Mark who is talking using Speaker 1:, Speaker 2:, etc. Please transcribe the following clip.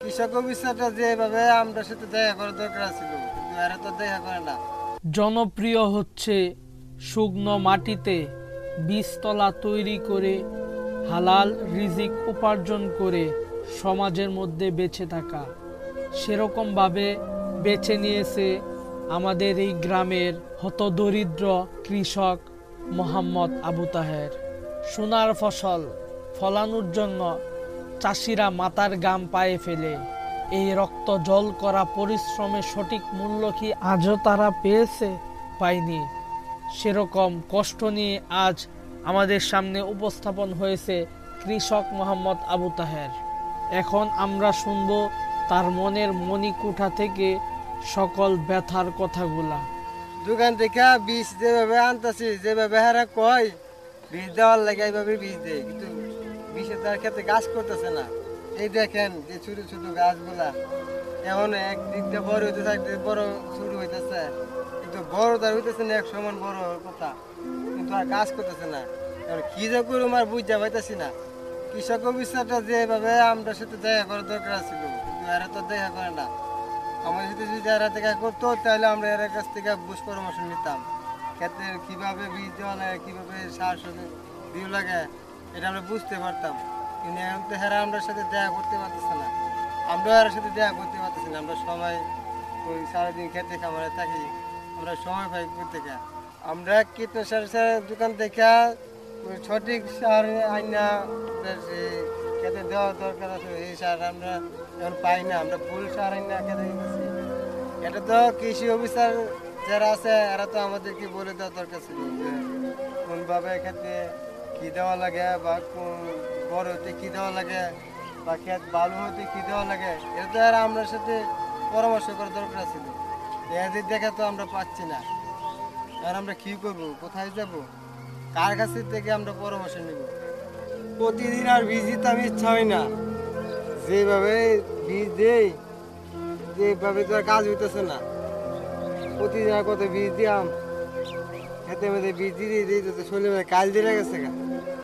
Speaker 1: কৃষক অফিসারটা যেভাবে আমরা সাথে দেখা করার দরকার ছিল, কিন্তু এরা তো দেখা করে না।
Speaker 2: জনপ্রিয় হচ্ছে শুকনো মাটিতে বীজতলা তৈরি করে হালাল রিজিক উপার্জন করে সমাজের মধ্যে বেঁচে থাকা। সেরকমভাবে বেছে নিয়েছে আমাদের এই গ্রামের হতদরিদ্র কৃষক মোহাম্মদ আবু তাহের। সোনার ফসল ফলানোর জন্য চাষিরা মাথার ঘাম পায়ে ফেলে। এই রক্ত জল করা পরিশ্রমের সঠিক মূল্য কি আজও তারা পেয়েছে? পায়নি। সেরকম কষ্ট নিয়ে আজ আমাদের সামনে উপস্থাপন হয়েছে কৃষক মোহাম্মদ আবু তাহের। এখন আমরা শুনব তার মনের মণিকুঠা থেকে সকল ব্যথার কথাগুলা।
Speaker 1: দোকান থেকে বীজ যেভাবে আনতেছি, যেভাবে হারা কয় বীজ দেওয়ার লাগে এইভাবে বীজ দেয়, কিন্তু বীজের তার ক্ষেত্রে গাছ করতেছে না। এই দেখেন যে ছোট ছোট গাছগুলা এখন একদিক দিয়ে বড় হইতেছে, একদিক বড় শুরু হইতেছে, কিন্তু বড় তার হইতেছে না এক সমান বড় হওয়ার কথা, কিন্তু আর গাছ করতেছে না। এখন কি যে করুম আর বুঝতে পাইতেছি না। কৃষক অফিসারটা যেভাবে আমরা সাথে দেখা করার দরকার ছিল, কিন্তু এরা তো দেখা করে না। আমাদের সাথে যদি এরা দেখা করতো তাহলে আমরা এর কাছ থেকে বুঝ পরামর্শ নিতাম, ক্ষেত্রে কিভাবে বীজ দেওয়া লাগে, কিভাবে সার দিয়ে লাগে, এটা আমরা বুঝতে পারতাম। কিন্তু এখন তো হেরা আমরা সাথে দেখা করতে পারতেছে না, আমরাও এর সাথে দেখা করতে পারতেছি না। আমরা সময় ওই সারাদিন খেতে খামারে থাকি, আমরা সময় পাই করতে। আমরা কীটনাশক দোকান থেকে ওই সঠিক সার আইনা খেতে দেওয়া দরকার আছে, এই সার আমরা এখন পাই না। আমরা ফুল সার আইনা খেতে দিতেছি। এটা তো কৃষি অফিসার যারা আছে এরা তো আমাদেরকে বলে দেওয়া দরকার ছিল যে কোনভাবে খেতে কী দেওয়া লাগে, বা কোন বড় হতে কী দেওয়া লাগে, বা খেত ভালো হতে কী দেওয়া লাগে। এটা তো আর আমরা সাথে পরামর্শ করার দরকার ছিল। এদের দেখা তো আমরা পাচ্ছি না। আর আমরা কী করবো, কোথায় যাব, কার কাছ থেকে আমরা পরামর্শ নিব? প্রতিদিন আর বীজ দিতে আমি ইচ্ছা হয় না। যেভাবে বীজ দেই, যেভাবে তো আর কাজ হইতেছে না। প্রতিদিন আর কত বীজ দিয়াম, খেতে মেতে বীজ দিয়ে দিই তো শরীরে কাজ দিয়ে গেছে গা।